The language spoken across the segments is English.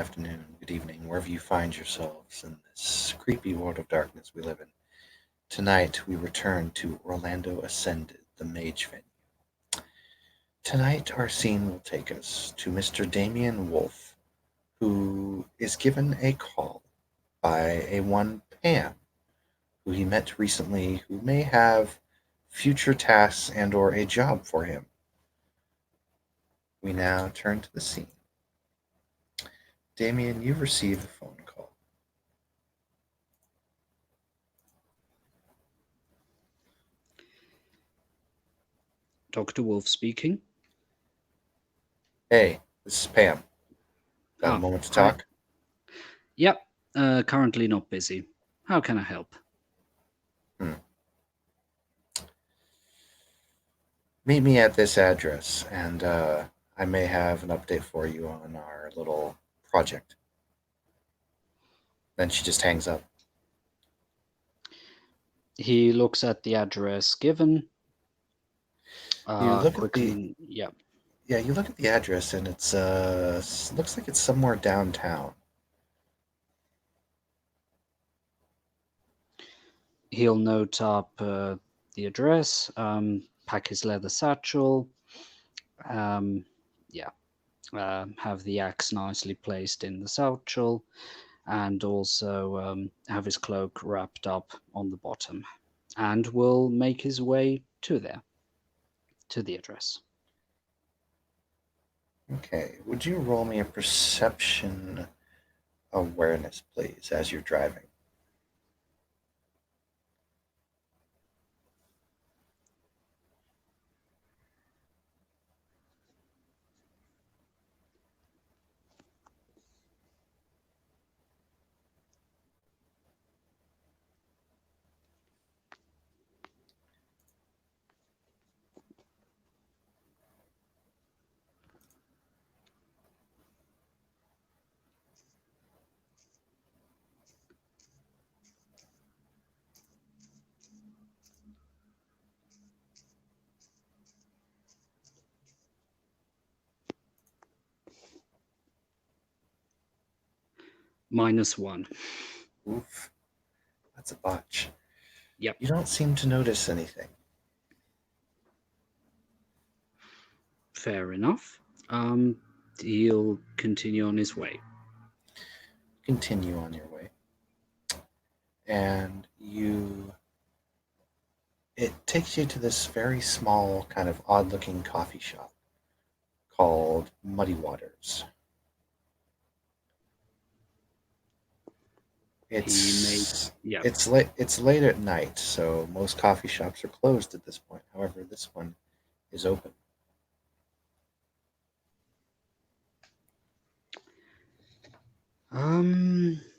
Afternoon, good evening, wherever you find yourselves in this creepy world of darkness we live in. Tonight we return to Orlando Ascended, the Mage venue. Tonight our scene will take us to Mr. Damien Wolfe, who is given a call by a one Pam, who he met recently, who may have future tasks and or a job for him. We now turn to the scene. Damien, you receive a phone call. Dr. Wolf speaking. Hey, this is Pam. Got a Ah, moment to hi. talk? Yep, currently not busy. How can I help? Hmm. Meet me at this address, and I may have an update for you on our little project. Then she just hangs up. He looks at the address given. You look at the Quickly, yeah. Yeah, you look at the address, and it's looks like it's somewhere downtown. He'll note up the address, pack his leather satchel, um, yeah, have the axe nicely placed in the satchel, and also have his cloak wrapped up on the bottom. And will make his way to the address. Okay, would you roll me a perception awareness, please, as you're driving? -1. Oof, that's a botch. Yep. You don't seem to notice anything. Fair enough. He'll continue on his way. Continue on your way, and it takes you to this very small, kind of odd-looking coffee shop called Muddy Waters. He may, It's yeah, it's late at night, so most coffee shops are closed at this point. However, this one is open.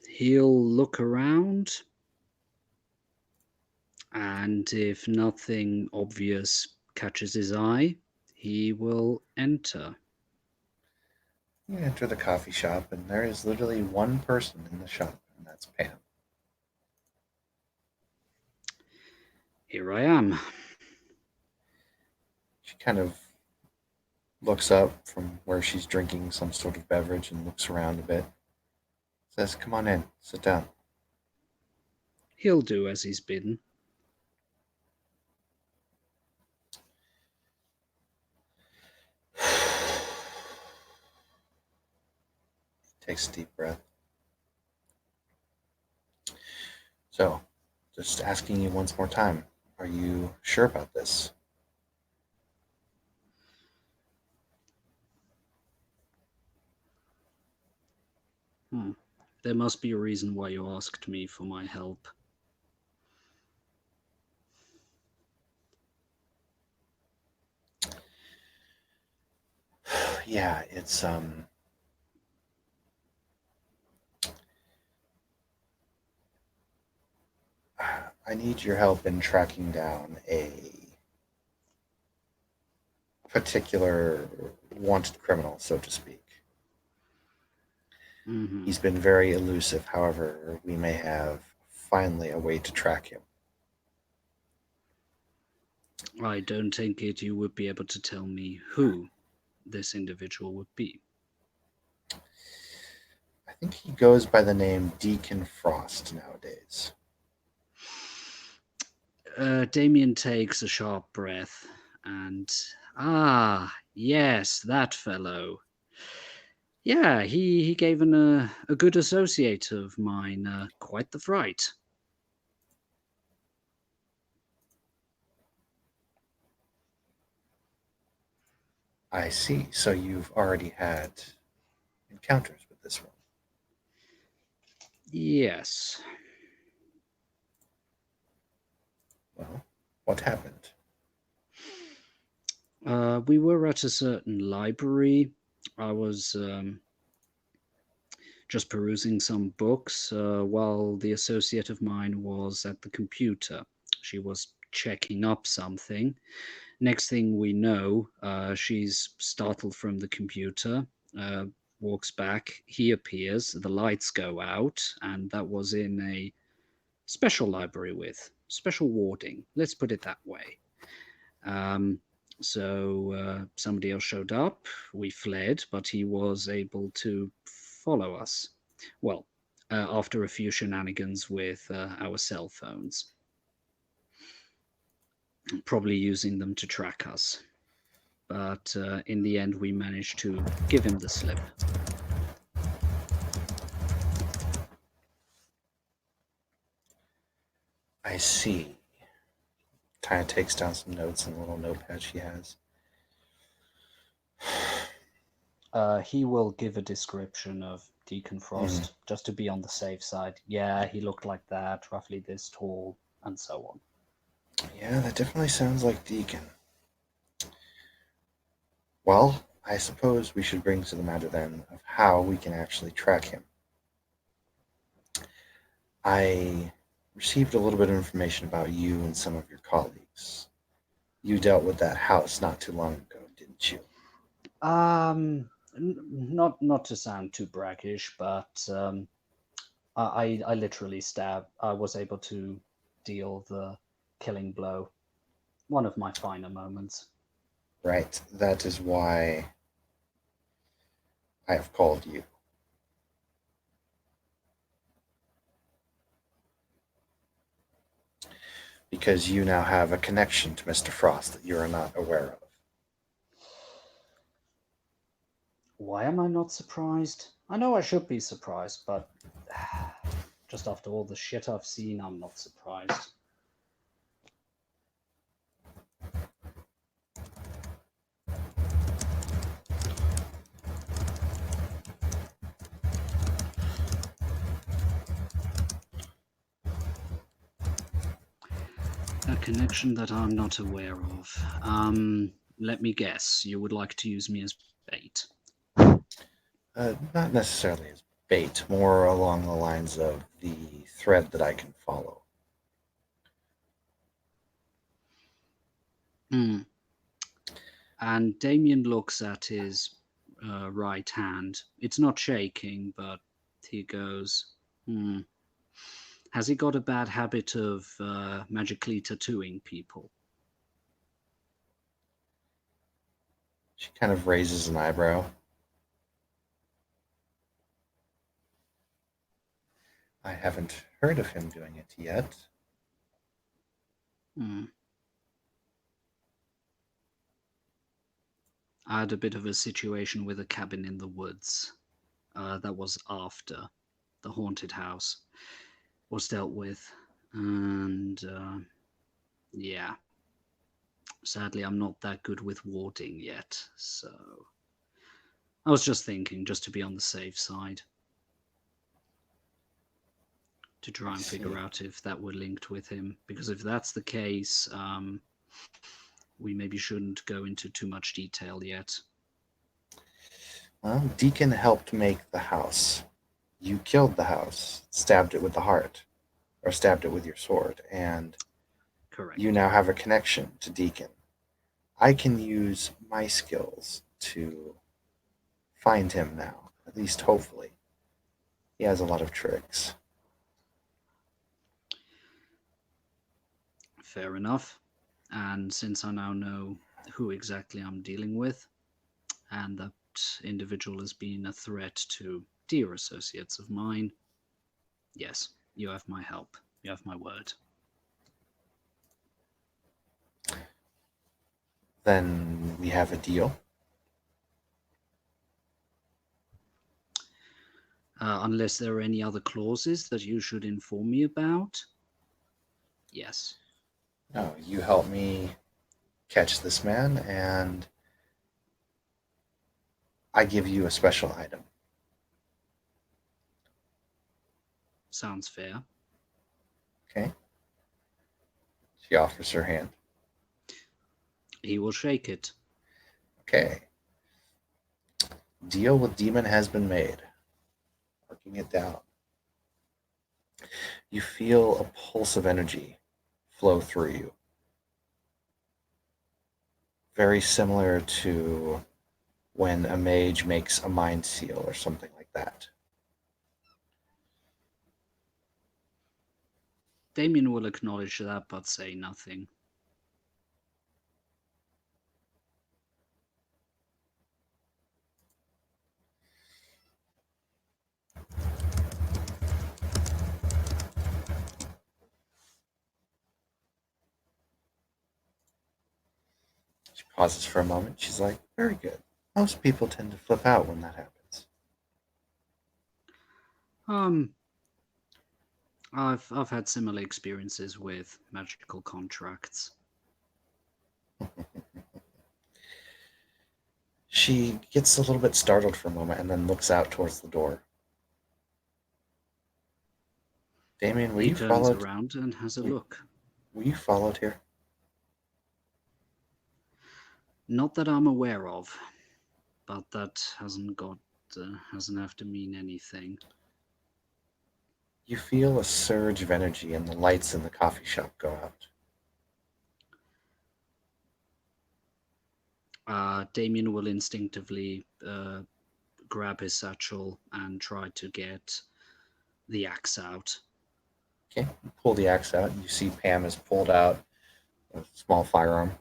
he'll look around, and if nothing obvious catches his eye, he will enter. You enter the coffee shop, and there is literally one person in the shop, and that's Pam. Here I am. She kind of looks up from where she's drinking some sort of beverage and looks around a bit. Says, "Come on in, sit down." He'll do as he's bidden. Takes a deep breath. So, just asking you once more time, are you sure about this? Hmm. There must be a reason why you asked me for my help. Yeah, it's. I need your help in tracking down a particular wanted criminal, so to speak. Hmm. He's been very elusive, however, we may have finally a way to track him. I don't take it you would be able to tell me who this individual would be. think he goes by the name Deacon Frost nowadays. Damien takes a sharp breath and, yes, that fellow. Yeah, he gave a good associate of mine quite the fright. I see. So you've already had encounters with this one. Yes. Well, what happened? We were at a certain library. I was just perusing some books while the associate of mine was at the computer. She was checking up something. Next thing we know, she's startled from the computer, uh, walks back. He appears, the lights go out, and that was in a special library with special warding. Let's put it that way. Um, so somebody else showed up. We fled, but he was able to follow us. Well, after a few shenanigans with our cell phones, probably using them to track us. But in the end, we managed to give him the slip. I see. Kind of takes down some notes in a little notepad she has. He will give a description of Deacon Mm, Frost just to be on the safe side. Yeah, he looked like that, roughly this tall, and so on. yeah, that definitely sounds like Deacon. Well, I suppose we should bring to the matter then of how we can actually track him. I received a little bit of information about you and some of your colleagues. You dealt with that house not too long ago, didn't you? Not to sound too braggish, but I literally stabbed. I was able to deal the killing blow. One of my finer moments. Right, that is why I have called you. Because you now have a connection to Mr. Frost that you are not aware of. Why am I not surprised? I know I should be surprised, but just after all the shit I've seen, I'm not surprised. A connection that I'm not aware of. Let me guess. You would like to use me as bait. Not necessarily as bait, more along the lines of the thread that I can follow. Hmm. And Damien looks at his right hand. It's not shaking, but he goes, Has he got a bad habit of magically tattooing people? She kind of raises an eyebrow. I haven't heard of him doing it yet. Hmm. I had a bit of a situation with a cabin in the woods. That was after the haunted house was dealt with. And yeah, sadly, I'm not that good with warding yet. So I was just thinking, just to be on the safe side, to try I and see. figure out if that were linked with him. Because if that's the case, we maybe shouldn't go into too much detail yet. Well, Deacon helped make the house. You killed the house, stabbed it with the heart, or stabbed it with your sword, and you Correct. now have a connection to Deacon. I can use my skills to find him now, at least hopefully. He has a lot of tricks. Fair enough. And since I now know who exactly I'm dealing with, and that individual has been a threat to dear associates of mine, yes, you have my help. You have my word. Then we have a deal. Unless there are any other clauses that you should inform me about. Yes. No, you help me catch this man, and I give you a special item. Sounds fair. Okay? She offers her hand. He will shake it. Okay. Deal with demon has been made. Marking it down. You feel a pulse of energy flow through you. Very similar to when a mage makes a mind seal or something like that. Damien will acknowledge that, but say nothing. She pauses for a moment. She's like, very good. Most people tend to flip out when that happens. I've had similar experiences with magical contracts. She gets a little bit startled for a moment and then looks out towards the door. Damien, He turns around and has a look. Were you followed here? Not that I'm aware of, but that hasn't have to mean anything. You feel a surge of energy and the lights in the coffee shop go out. Damien will instinctively grab his satchel and try to get the axe out. Okay, you pull the axe out and you see Pam has pulled out a small firearm.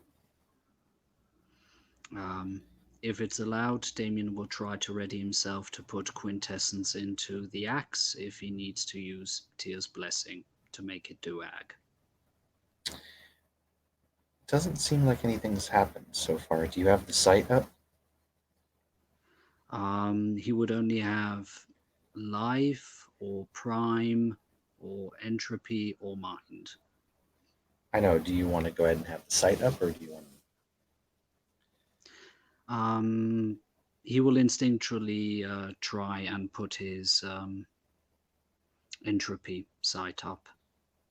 If it's allowed, Damien will try to ready himself to put quintessence into the axe if he needs to use Tyr's blessing to make it do ag. Doesn't seem like anything's happened so far. Do you have the sight up? He would only have life or prime or entropy or mind. I know. Do you want to go ahead and have the sight up, or do you want to? He will instinctually try and put his entropy sight up.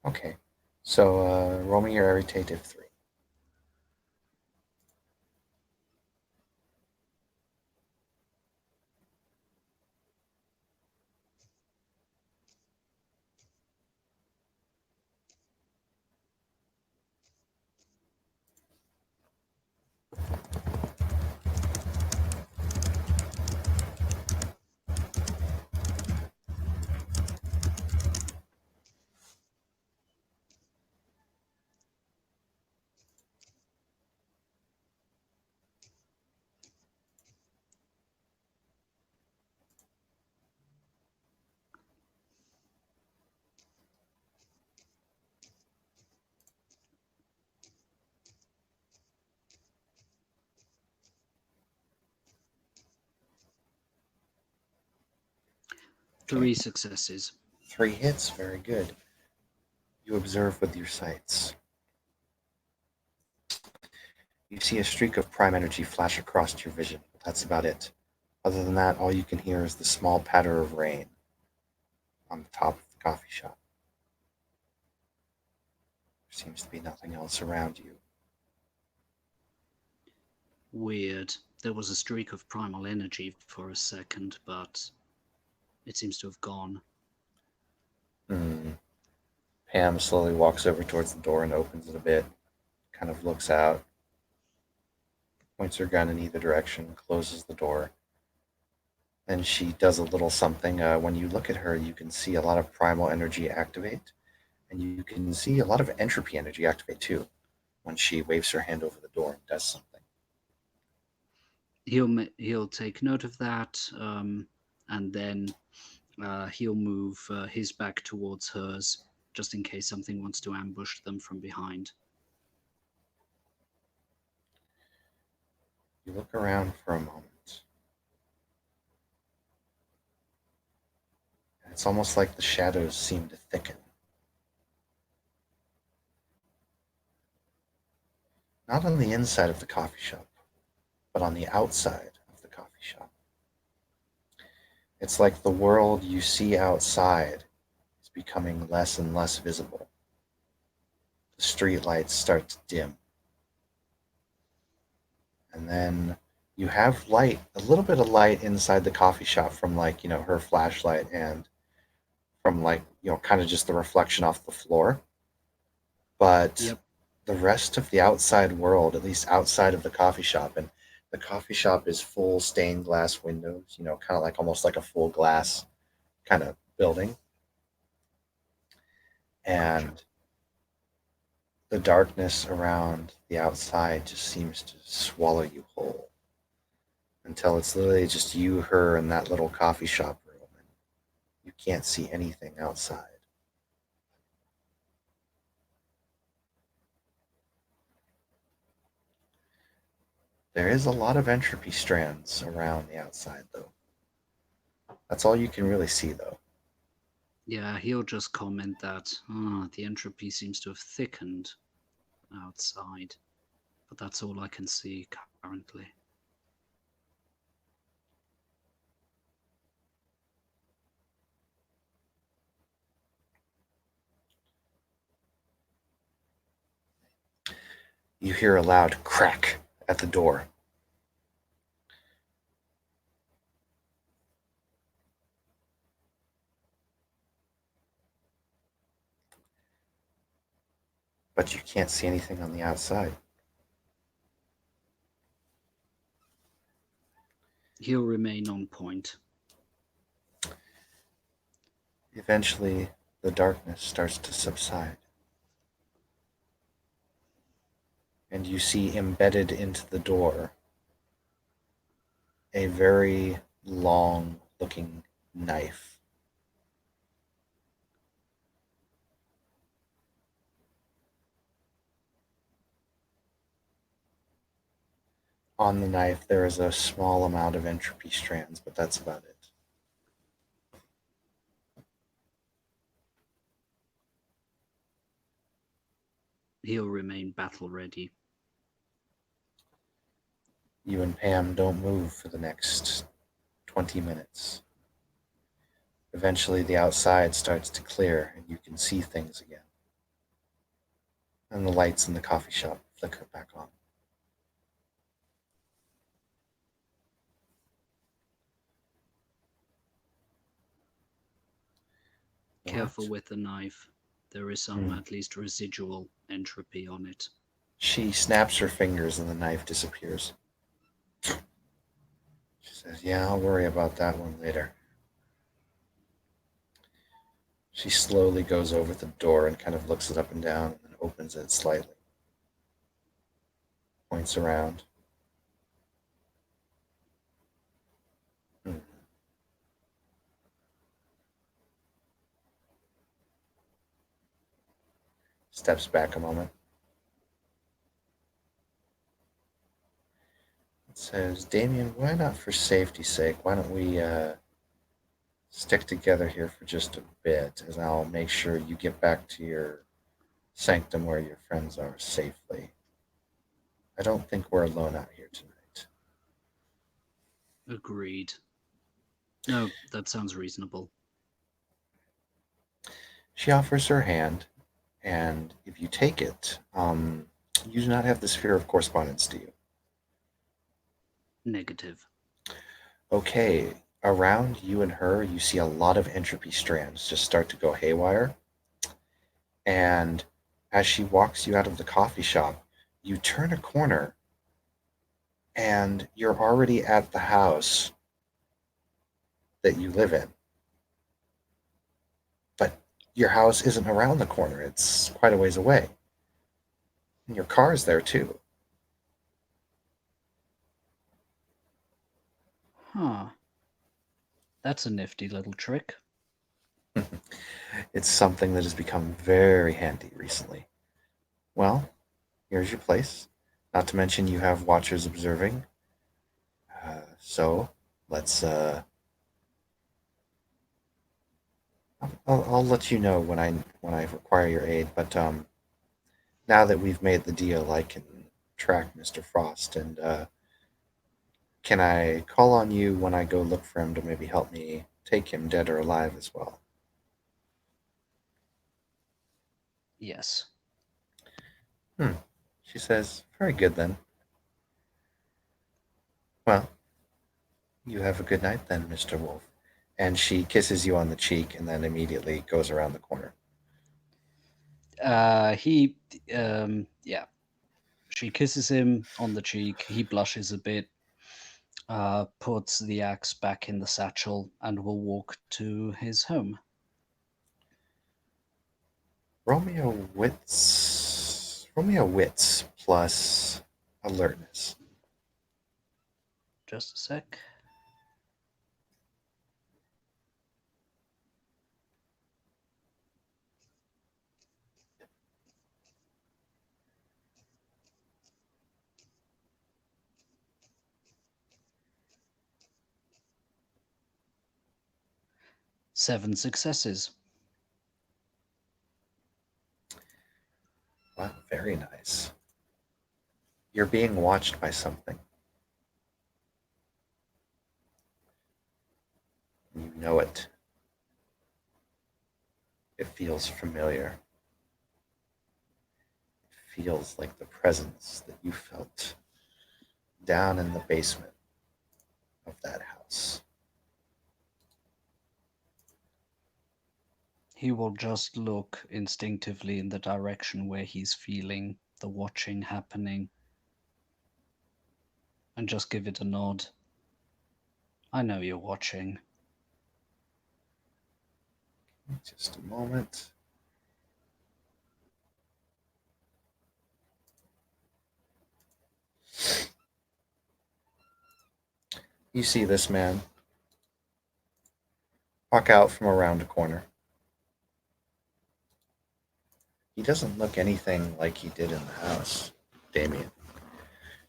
Okay. So roll me your irritative 3. Okay. 3 successes. 3 hits. Very good. You observe with your sights. You see a streak of prime energy flash across your vision. That's about it. Other than that, all you can hear is the small patter of rain on the top of the coffee shop. There seems to be nothing else around you. Weird. There was a streak of primal energy for a second, but it seems to have gone. Pam slowly walks over towards the door and opens it a bit, kind of looks out, points her gun in either direction, closes the door. Then she does a little something. When you look at her, you can see a lot of primal energy activate, and you can see a lot of entropy energy activate too when she waves her hand over the door and does something. He'll take note of that, and then he'll move his back towards hers, just in case something wants to ambush them from behind. You look around for a moment. And it's almost like the shadows seem to thicken. Not on the inside of the coffee shop, but on the outside of the coffee shop. It's like the world you see outside is becoming less and less visible. The street lights start to dim. And then you have light, a little bit of light inside the coffee shop from her flashlight and from kind of just the reflection off the floor. But Yep. the rest of the outside world, at least outside of the coffee shop, and the coffee shop is full stained glass windows, kind of like almost like a full glass kind of building. Gotcha. And the darkness around the outside just seems to swallow you whole until it's literally just you, her, and that little coffee shop room. And you can't see anything outside. There is a lot of entropy strands around the outside, though. That's all you can really see, though. Yeah, he'll just comment that the entropy seems to have thickened outside, but that's all I can see currently. You hear a loud crack at the door. But you can't see anything on the outside. He'll remain on point. Eventually, the darkness starts to subside. And you see embedded into the door a very long looking knife. On the knife, there is a small amount of entropy strands, but that's about it. He'll remain battle ready. You and Pam don't move for the next 20 minutes. Eventually, the outside starts to clear and you can see things again. And the lights in the coffee shop flicker back on. Careful What? with the knife. There is some, at least, residual entropy on it. She snaps her fingers and the knife disappears. She says, "Yeah, I'll worry about that one later." She slowly goes over to the door and kind of looks it up and down and then opens it slightly. Points around. Hmm. Steps back a moment. It says, "Damien, why not for safety's sake? Why don't we stick together here for just a bit, as I'll make sure you get back to your sanctum where your friends are safely. I don't think we're alone out here tonight." Agreed. No, that sounds reasonable. She offers her hand, and if you take it, you do not have the sphere of correspondence, do you? Negative. Okay, around you and her, you see a lot of entropy strands just start to go haywire. And as she walks you out of the coffee shop, you turn a corner and you're already at the house that you live in. But your house isn't around the corner, it's quite a ways away. And your car's there too. Huh. That's a nifty little trick. It's something that has become very handy recently. Well, here's your place. Not to mention you have watchers observing. So let's. I'll let you know when I require your aid. But now that we've made the deal, I can track Mr. Frost, and can I call on you when I go look for him to maybe help me take him, dead or alive, as well? Yes. Hmm. She says, "Very good then. Well, you have a good night then, Mr. Wolf." And she kisses you on the cheek and then immediately goes around the corner. He, yeah. She kisses him on the cheek. He blushes a bit, puts the axe back in the satchel, and will walk to his home. Romeo wits plus alertness. Just a sec. Seven successes. Wow, very nice. You're being watched by something. You know it. It feels familiar. It feels like the presence that you felt down in the basement of that house. He will just look instinctively in the direction where he's feeling the watching happening and just give it a nod. I know you're watching. Just a moment. You see this man walk out from around a corner. He doesn't look anything like he did in the house, Damien.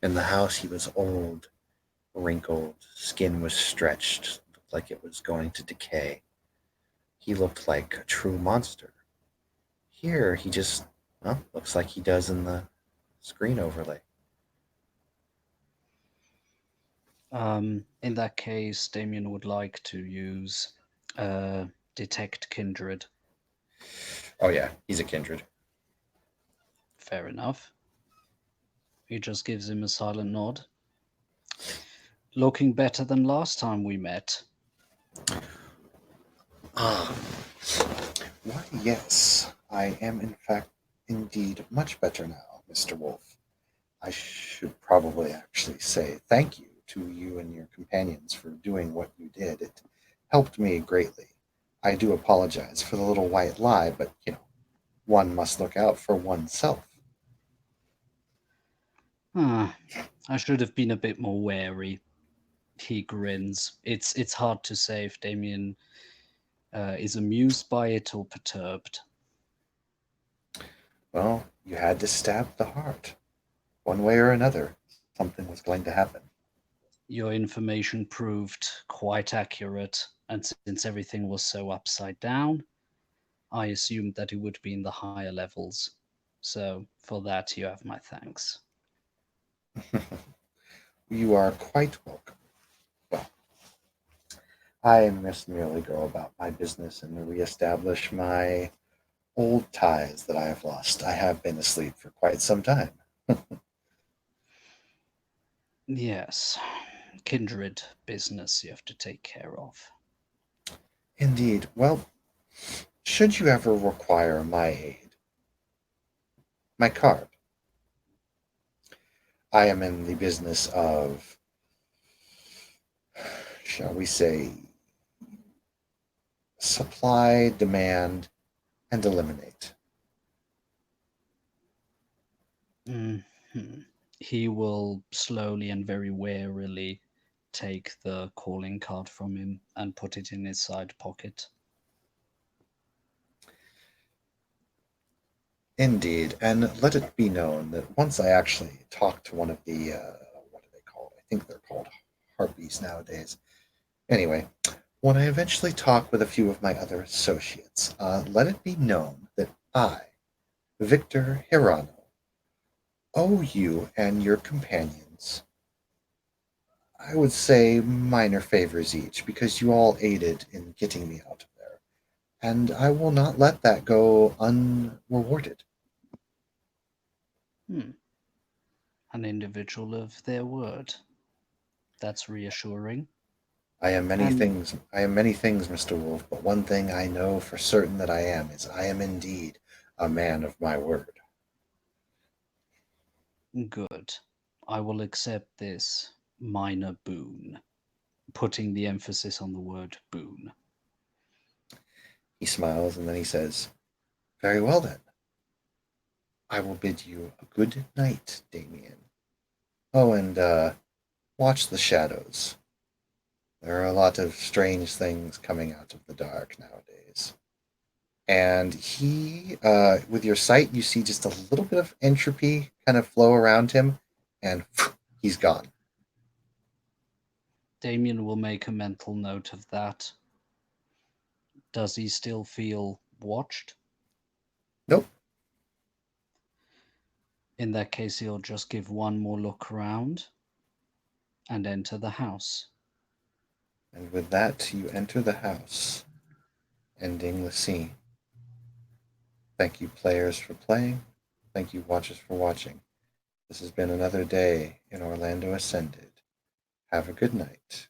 In the house, he was old, wrinkled, skin was stretched, looked like it was going to decay. He looked like a true monster. Here, he just, well, looks like he does in the screen overlay. In that case, Damien would like to use Detect Kindred. Oh, yeah, he's a kindred. Fair enough. He just gives him a silent nod. Looking better than last time we met. Ah, why, yes, I am, in fact, indeed much better now, Mr. Wolf. I should probably actually say thank you to you and your companions for doing what you did. It helped me greatly. I do apologize for the little white lie, but one must look out for oneself. Ah, I should have been a bit more wary. He grins. It's hard to say if Damien is amused by it or perturbed. Well, you had to stab the heart. One way or another, something was going to happen. Your information proved quite accurate, and since everything was so upside down, I assumed that it would be in the higher levels. So for that, you have my thanks. You are quite welcome. Well, I must merely go about my business and reestablish my old ties that I have lost. I have been asleep for quite some time. Yes, kindred business you have to take care of. Indeed. Well, should you ever require my aid, my card, I am in the business of, shall we say, supply, demand, and eliminate. Mhm. He will slowly and very warily take the calling card from him and put it in his side pocket. Indeed, and let it be known that once I actually talked to one of the, what are they called? I think they're called harpies nowadays. Anyway, when I eventually talk with a few of my other associates, let it be known that I, Victor Hirano, owe you and your companions, I would say, minor favors each, because you all aided in getting me out of there, and I will not let that go unrewarded. Hmm. An individual of their word. That's reassuring. And I am many things, Mr. Wolf, but one thing I know for certain that I am is I am indeed a man of my word. good. I will accept this minor boon, putting the emphasis on the word boon. He smiles and then he says, very well then. I will bid you a good night, Damien. Oh, and watch the shadows. There are a lot of strange things coming out of the dark nowadays. And he, with your sight, you see just a little bit of entropy kind of flow around him, and he's gone. Damien will make a mental note of that. Does he still feel watched? Nope. In that case, he'll just give one more look around and enter the house. And with that, you enter the house, ending the scene. Thank you, players, for playing. Thank you, watchers, for watching. This has been another day in Orlando Ascended. Have a good night.